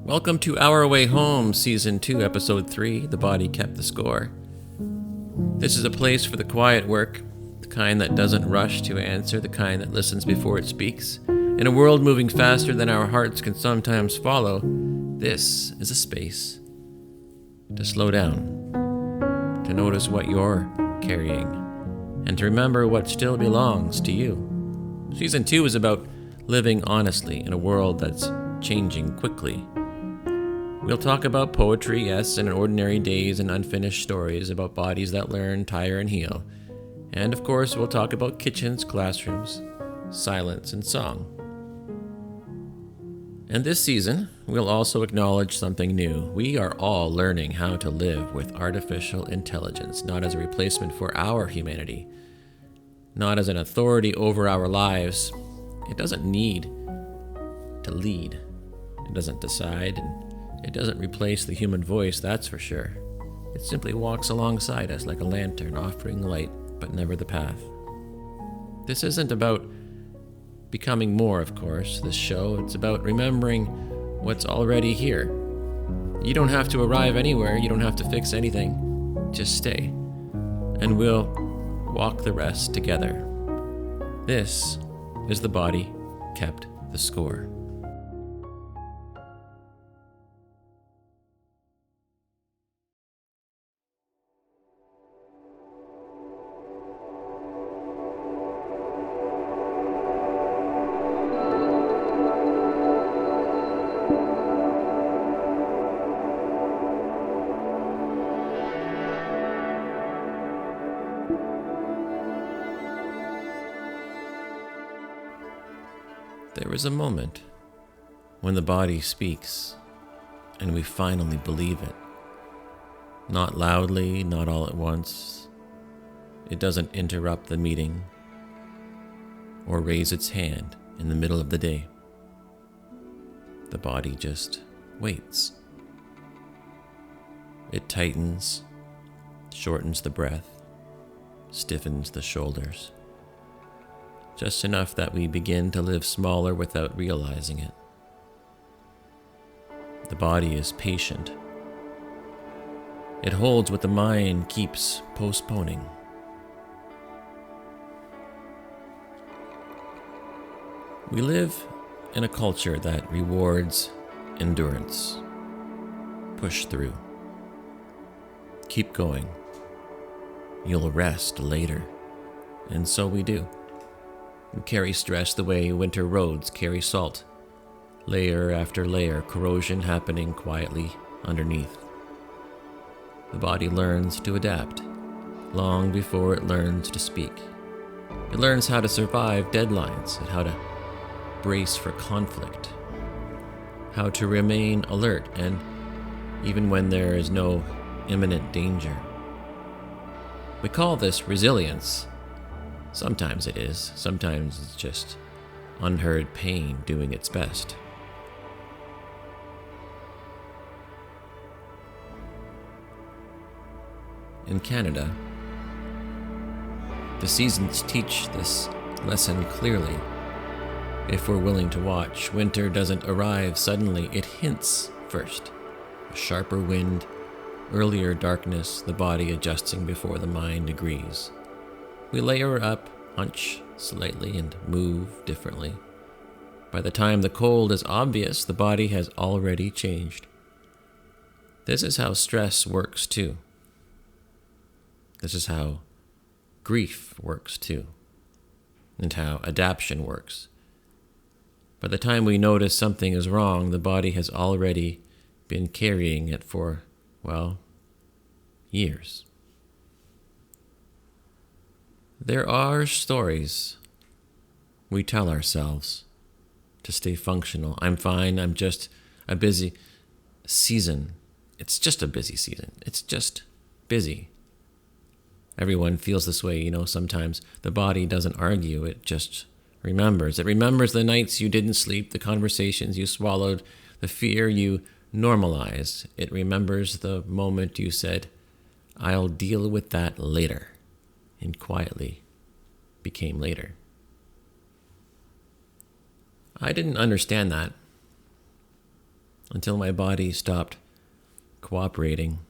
Welcome to Our Way Home, Season 2, Episode 3, The Body Kept the Score. This is a place for the quiet work, the kind that doesn't rush to answer, the kind that listens before it speaks. In a world moving faster than our hearts can sometimes follow, this is a space to slow down, to notice what you're carrying, and to remember what still belongs to you. Season 2 is about living honestly in a world that's changing quickly. We'll talk about poetry, yes, and ordinary days and unfinished stories about bodies that learn, tire, and heal. And of course, we'll talk about kitchens, classrooms, silence, and song. And this season, we'll also acknowledge something new. We are all learning how to live with artificial intelligence, not as a replacement for our humanity, not as an authority over our lives. It doesn't need to lead. It doesn't decide, and it doesn't replace the human voice, that's for sure. It simply walks alongside us like a lantern, offering light, but never the path. This isn't about becoming more, of course, this show. It's about remembering what's already here. You don't have to arrive anywhere. You don't have to fix anything. Just stay. And we'll walk the rest together. This is The Body Kept the Score. There is a moment when the body speaks and we finally believe it. Not loudly, not all at once. It doesn't interrupt the meeting or raise its hand in the middle of the day. The body just waits. It tightens, shortens the breath, stiffens the shoulders. Just enough that we begin to live smaller without realizing it. The body is patient. It holds what the mind keeps postponing. We live in a culture that rewards endurance. Push through. Keep going. You'll rest later. And so we do. We carry stress the way winter roads carry salt, layer after layer, corrosion happening quietly underneath. The body learns to adapt, long before it learns to speak. It learns how to survive deadlines and how to brace for conflict, how to remain alert, and even when there is no imminent danger. We call this resilience. Sometimes it is. Sometimes it's just unheard pain doing its best. In Canada, the seasons teach this lesson clearly. If we're willing to watch, winter doesn't arrive suddenly. It hints first. A sharper wind, earlier darkness, the body adjusting before the mind agrees. We layer up, hunch slightly, and move differently. By the time the cold is obvious, the body has already changed. This is how stress works too. This is how grief works too, and how adaptation works. By the time we notice something is wrong, the body has already been carrying it for, years. There are stories we tell ourselves to stay functional. I'm fine, I'm just a busy season. It's just a busy season. It's just busy. Everyone feels this way, sometimes the body doesn't argue, it just remembers. It remembers the nights you didn't sleep, the conversations you swallowed, the fear you normalized. It remembers the moment you said, "I'll deal with that later," and quietly became later. I didn't understand that until my body stopped cooperating.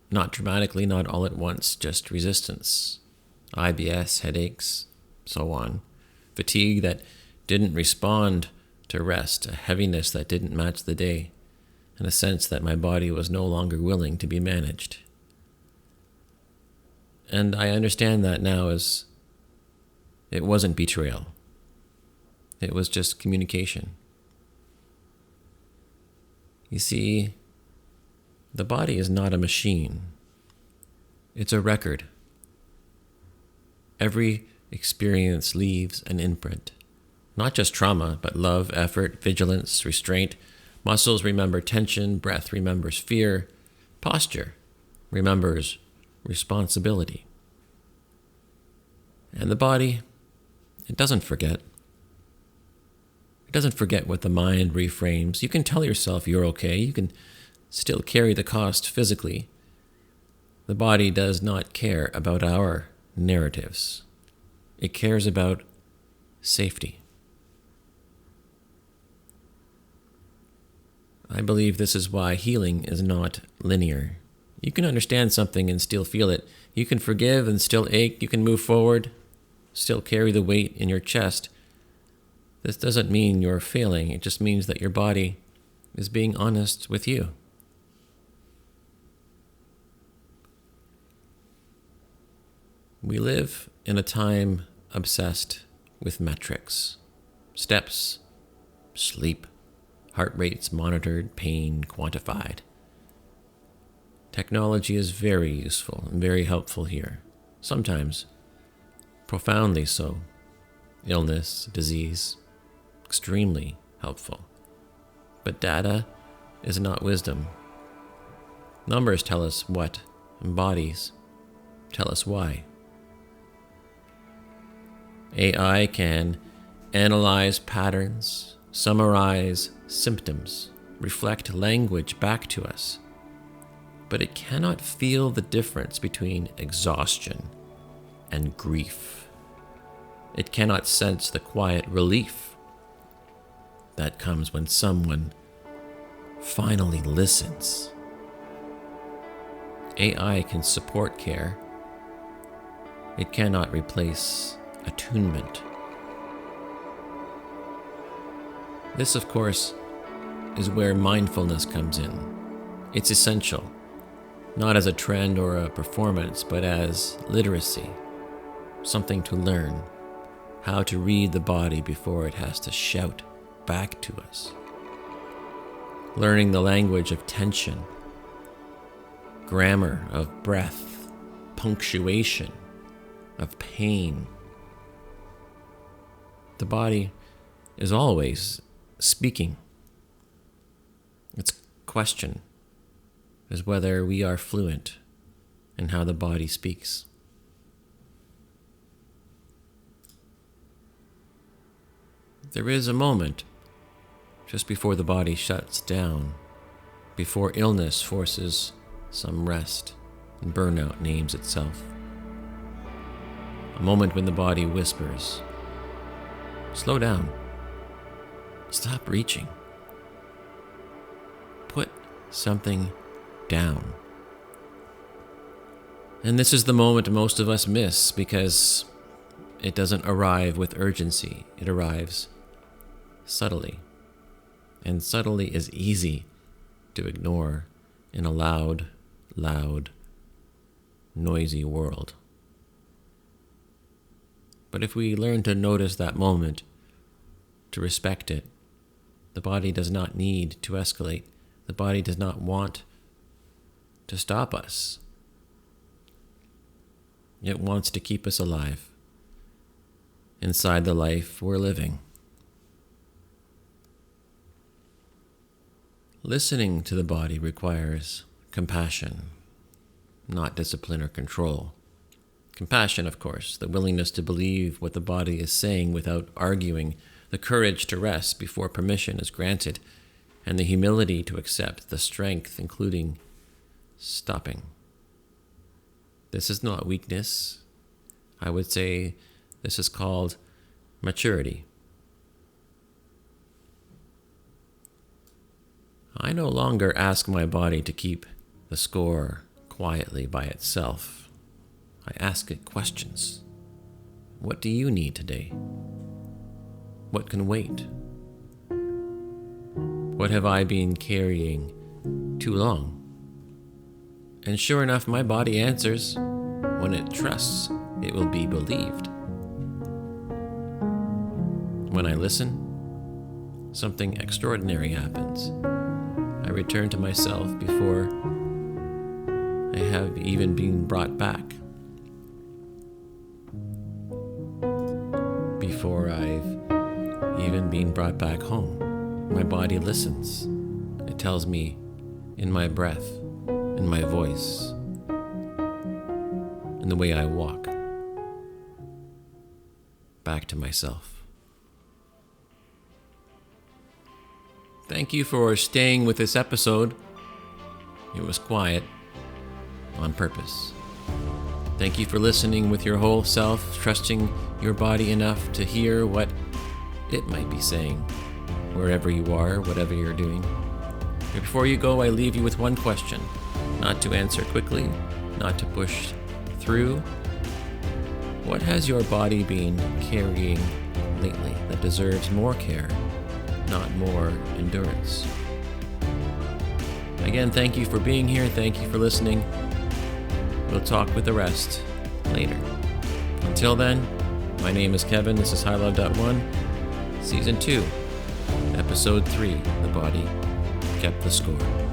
Not dramatically, not all at once, just resistance. IBS, headaches, so on. Fatigue that didn't respond to rest, a heaviness that didn't match the day, and a sense that my body was no longer willing to be managed. And I understand that now as it wasn't betrayal. It was just communication. You see, the body is not a machine. It's a record. Every experience leaves an imprint. Not just trauma, but love, effort, vigilance, restraint. Muscles remember tension, breath remembers fear, posture remembers responsibility. And the body, it doesn't forget. It doesn't forget what the mind reframes. You can tell yourself you're okay. You can still carry the cost physically. The body does not care about our narratives. It cares about safety. I believe this is why healing is not linear. You can understand something and still feel it. You can forgive and still ache. You can move forward, still carry the weight in your chest. This doesn't mean you're failing. It just means that your body is being honest with you. We live in a time obsessed with metrics. Steps, sleep, heart rates monitored, pain quantified. Technology is very useful and very helpful here. Sometimes profoundly so. Illness, disease, extremely helpful. But data is not wisdom. Numbers tell us what, and bodies tell us why. AI can analyze patterns, summarize symptoms, reflect language back to us, but it cannot feel the difference between exhaustion and grief. It cannot sense the quiet relief that comes when someone finally listens. AI can support care. It cannot replace attunement. This, of course, is where mindfulness comes in. It's essential, not as a trend or a performance, but as literacy, something to learn, how to read the body before it has to shout back to us. Learning the language of tension, grammar of breath, punctuation of pain. The body is always speaking. Its question is whether we are fluent in how the body speaks. There is a moment just before the body shuts down, before illness forces some rest and burnout names itself. A moment when the body whispers, "Slow down. Stop reaching. Put something down." And this is the moment most of us miss because it doesn't arrive with urgency. It arrives subtly. And subtly is easy to ignore in a loud, noisy world. But if we learn to notice that moment, to respect it, the body does not need to escalate. The body does not want to stop us. It wants to keep us alive inside the life we're living. Listening to the body requires compassion, not discipline or control. Compassion, of course, the willingness to believe what the body is saying without arguing, the courage to rest before permission is granted, and the humility to accept the strength, including stopping. This is not weakness. I would say this is called maturity. I no longer ask my body to keep the score quietly by itself. I ask it questions. What do you need today? What can wait? What have I been carrying too long? And sure enough, my body answers. When it trusts, it will be believed. When I listen, something extraordinary happens. I return to myself before I have even been brought back. Before I've even been brought back home, my body listens. It tells me in my breath, in my voice, in the way I walk, back to myself. Thank you for staying with this episode. It was quiet on purpose. Thank you for listening with your whole self, trusting your body enough to hear what it might be saying, wherever you are, whatever you're doing. Before you go, I leave you with one question, not to answer quickly, not to push through. What has your body been carrying lately that deserves more care, not more endurance? Again, thank you for being here. Thank you for listening. We'll talk with the rest later. Until then, my name is Kevin. This is High Love 1, Season 2, Episode 3, The Body Kept the Score.